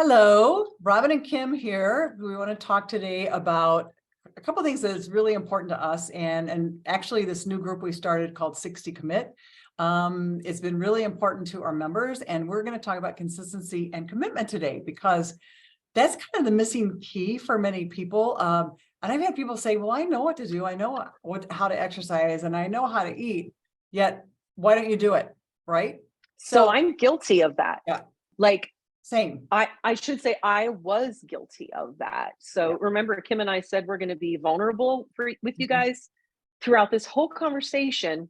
Hello, Robin and Kim here. We want to talk today about a couple of things that is really important to us, and actually this new group we started called 60 Commit. It's been really important to our members, and we're going to talk about consistency and commitment today because that's kind of the missing key for many people. And I've had people say, well, I know what to do. I know how to exercise and I know how to eat, yet why don't you do it? Right? So I'm guilty of that. Yeah. Like, same. I should say I was guilty of that. So remember, Kim and I said we're going to be vulnerable with you guys throughout this whole conversation.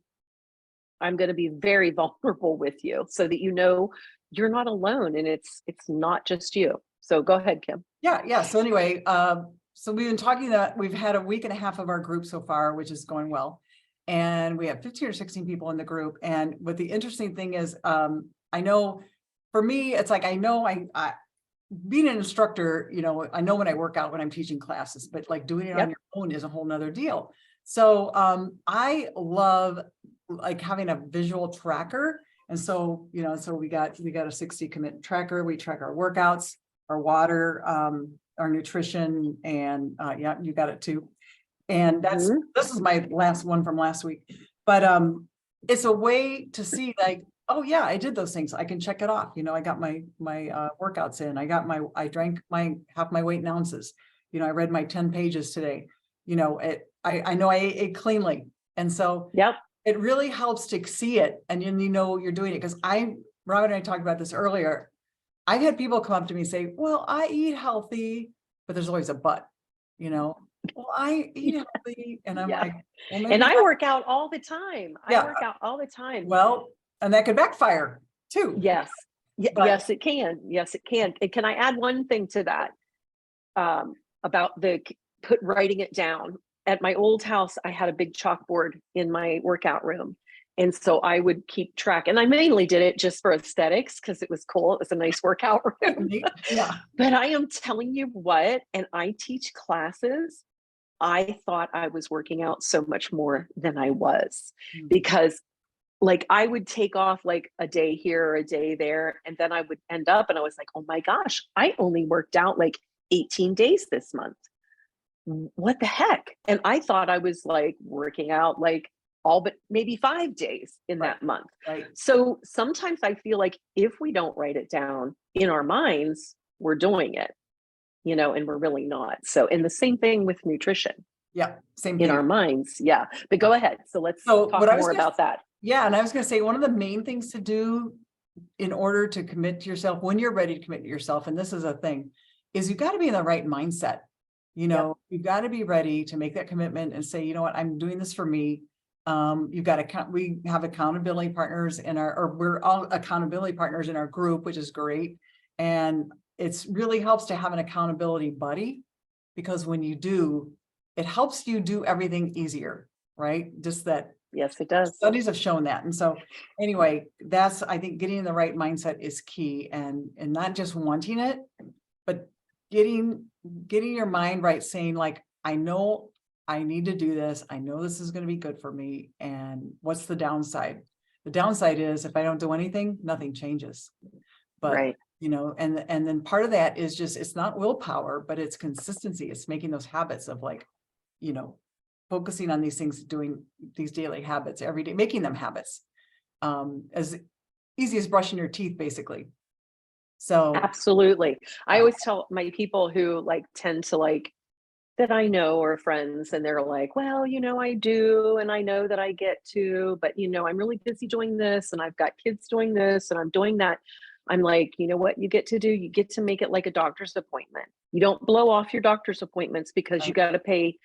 I'm going to be very vulnerable with you so that you know you're not alone and it's not just you. So go ahead, Kim. Yeah. So anyway, so we've been talking that we've had a week and a half of our group so far, which is going well. And we have 15 or 16 people in the group. And what the interesting thing is, I know for me, it's like, I know I being an instructor, I know when I work out when I'm teaching classes, but like doing it on your own is a whole nother deal. So I love like having a visual tracker. And so, so we got a 60 commit tracker. We track our workouts, our water, our nutrition, and you got it too. And this is my last one from last week, but it's a way to see like, oh yeah, I did those things. I can check it off. I got my workouts in. I drank half my weight in ounces. I read my 10 pages today. I know I ate cleanly. And so it really helps to see it. And you're doing it. Because Robin and I talked about this earlier. I've had people come up to me and say, well, I eat healthy, but there's always a but, well, I eat healthy. And I'm like, well, and I work out all the time. I work out all the time. Well, and that could backfire too. Yes. Yes, it can. Yes, it can. And can I add one thing to that? About writing it down. At my old house, I had a big chalkboard in my workout room. And so I would keep track. And I mainly did it just for aesthetics because it was cool. It was a nice workout room. But I am telling you what, and I teach classes, I thought I was working out so much more than I was because like I would take off like a day here or a day there, and then I would end up and I was like, oh my gosh, I only worked out like 18 days this month. What the heck? And I thought I was like working out like all but maybe 5 days in that month. So sometimes I feel like if we don't write it down in our minds, we're doing it, and we're really not. So, and the same thing with nutrition. Yeah, same thing. In our minds. Yeah. But go ahead. So let's talk more about that. Yeah. And I was going to say, one of the main things to do in order to commit to yourself, when you're ready to commit to yourself, and this is a thing, is you've got to be in the right mindset. You've got to be ready to make that commitment and say, you know what, I'm doing this for me. You've got we have accountability partners we're all accountability partners in our group, which is great. And it's really helps to have an accountability buddy, because when you do, it helps you do everything easier, right? Just that. Yes, it does. Studies have shown that. And so anyway, I think getting in the right mindset is key, and not just wanting it, but getting your mind right, saying like, I know I need to do this. I know this is going to be good for me. And what's the downside? The downside is if I don't do anything, nothing changes. But and then part of that is just, it's not willpower, but it's consistency. It's making those habits of like, focusing on these things, doing these daily habits every day, making them habits, as easy as brushing your teeth, basically. So absolutely. I always tell my people who like tend to like that I know are friends, and they're like, well, I do, and I know that I get to, but I'm really busy doing this, and I've got kids doing this, and I'm doing that. I'm like, you know what you get to do? You get to make it like a doctor's appointment. You don't blow off your doctor's appointments because you got to pay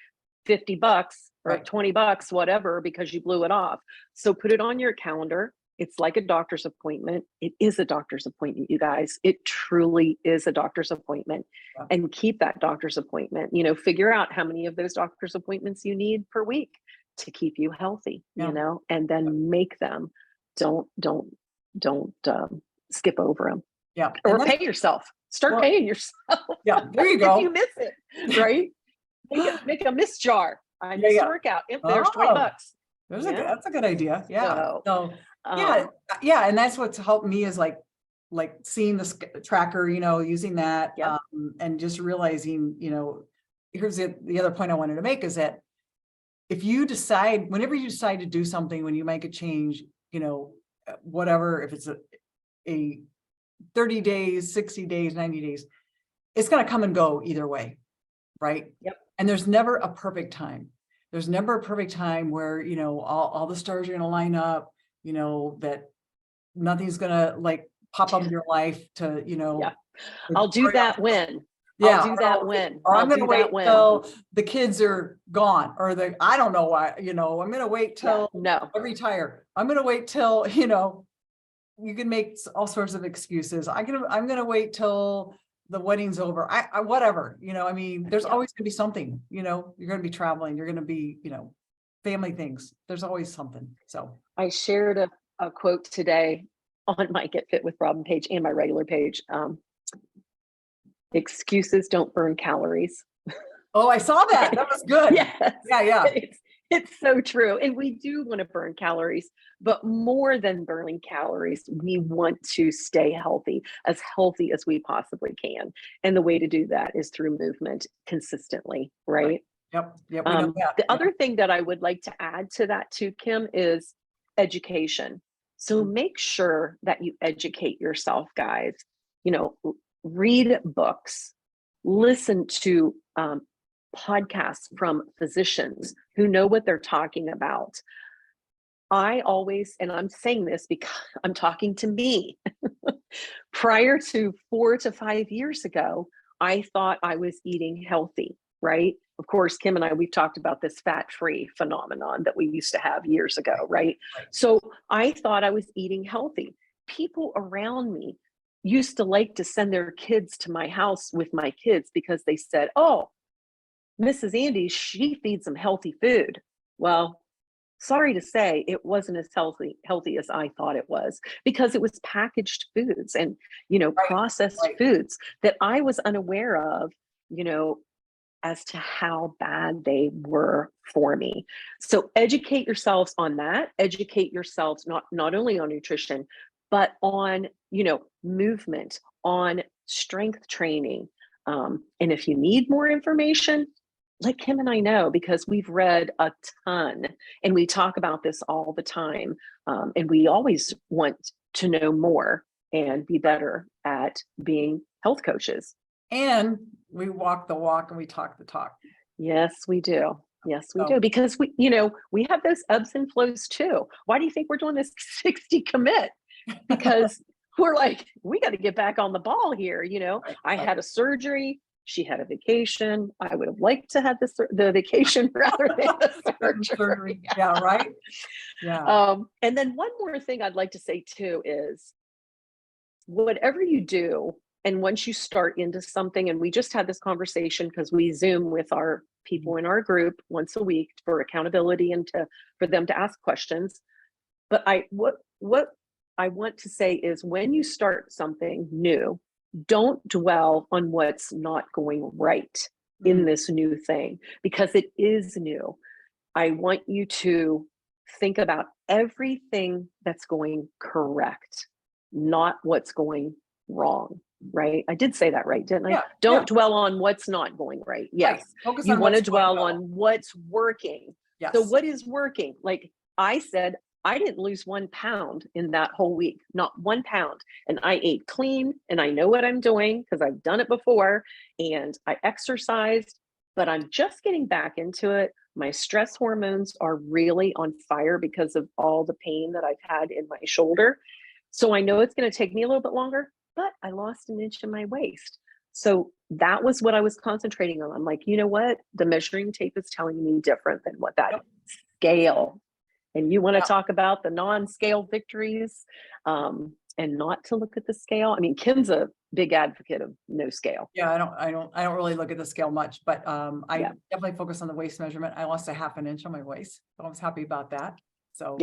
$50 or $20, whatever, because you blew it off. So put it on your calendar. It's like a doctor's appointment. It is a doctor's appointment, you guys. It truly is a doctor's appointment. And keep that doctor's appointment. Figure out how many of those doctor's appointments you need per week to keep you healthy, and then make them. Don't skip over them. Yeah. Or pay yourself. Start paying yourself. Yeah, there you go. If you miss it, right? Make a miss jar. I missed a workout. If there's $20. That's a good idea. Yeah. So and that's what's helped me is like like seeing the tracker, using that, Yep. and just realizing, here's the other point I wanted to make is that if you decide, whenever you decide to do something, when you make a change, whatever, if it's a 30 days, 60 days, 90 days, it's going to come and go either way. Right. Yep. And there's never a perfect time. There's never a perfect time where, all the stars are going to line up, that nothing's going to like pop up in your life to, Yeah. I'll do that when. Yeah. I'll do that when. Or I'm I'll going to do wait that when. till the kids are gone, or I don't know why, I'm going to wait till no. I retire. I'm going to wait till, you can make all sorts of excuses. I'm going to wait till the wedding's over. I whatever, there's always gonna be something, you're going to be traveling, you're going to be, family things. There's always something. So I shared a quote today on my Get Fit with Robin page and my regular page. Excuses don't burn calories. oh, I saw that. That was good. Yes. Yeah. It's so true. And we do want to burn calories, but more than burning calories, we want to stay healthy as we possibly can. And the way to do that is through movement consistently, right? Yep. We know that. The other thing that I would like to add to that too, Kim, is education. So make sure that you educate yourself, guys. Read books, listen to podcasts from physicians who know what they're talking about. I always, and I'm saying this because I'm talking to me, prior to 4 to 5 years ago, I thought I was eating healthy, right? Of course, Kim and I, we've talked about this fat-free phenomenon that we used to have years ago, right? So I thought I was eating healthy. People around me used to like to send their kids to my house with my kids because they said, oh, Mrs. Andy, she feeds them healthy food. Well, sorry to say, it wasn't as healthy as I thought it was, because it was packaged foods and, processed foods that I was unaware of, as to how bad they were for me. So educate yourselves on that. Educate yourselves not only on nutrition, but on, movement, on strength training. And if you need more information, let Kim and I know, because we've read a ton and we talk about this all the time. And we always want to know more and be better at being health coaches. And we walk the walk and we talk the talk. Yes, we do. Yes, we do. Because we have those ebbs and flows too. Why do you think we're doing this 60 commit? Because we're like, we got to get back on the ball here. I had a surgery. She had a vacation. I would have liked to have the vacation rather than the surgery. Yeah, right. Yeah. And then one more thing I'd like to say too is, whatever you do, and once you start into something, and we just had this conversation because we Zoom with our people in our group once a week for accountability and for them to ask questions. But what I want to say is, when you start something new, don't dwell on what's not going right in this new thing, because it is new. I want you to think about everything that's going correct, not what's going wrong, right? I did say that right, didn't I? Don't dwell on what's not going right. Yes. Focus you on want to what's going dwell well. on what's working. Yes. So what is working? Like I said, I didn't lose 1 pound in that whole week, not 1 pound. And I ate clean and I know what I'm doing because I've done it before, and I exercised, but I'm just getting back into it. My stress hormones are really on fire because of all the pain that I've had in my shoulder. So I know it's going to take me a little bit longer, but I lost an inch in my waist. So that was what I was concentrating on. I'm like, you know what? The measuring tape is telling me different than what that scale. And you want to talk about the non-scale victories, and not to look at the scale. I mean, Kim's a big advocate of no scale. Yeah, I don't really look at the scale much, but I definitely focus on the waist measurement. I lost a ½ an inch on my waist, so I was happy about that. So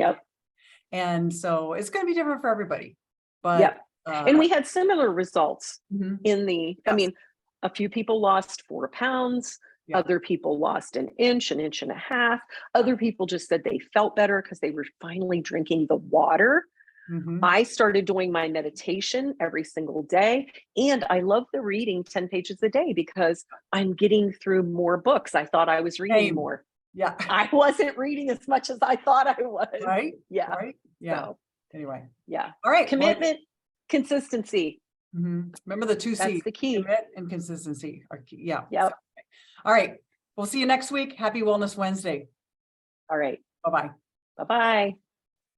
and so it's going to be different for everybody. But and we had similar results in the. I mean, a few people lost 4 pounds. Other people lost an inch and a half. Other people just said they felt better because they were finally drinking the water. Mhm. I started doing my meditation every single day. And I love the reading 10 pages a day because I'm getting through more books. I thought I was reading Same. more. Yeah. I wasn't reading as much as I thought I was. Right. Yeah. Right. Yeah. So, Anyway. yeah. All right. Well, Commitment, consistency. remember the two That's C's, the key. commit and consistency are key. Yeah. Yep. So, all right. We'll see you next week. Happy Wellness Wednesday. All right. Bye-bye. Bye-bye.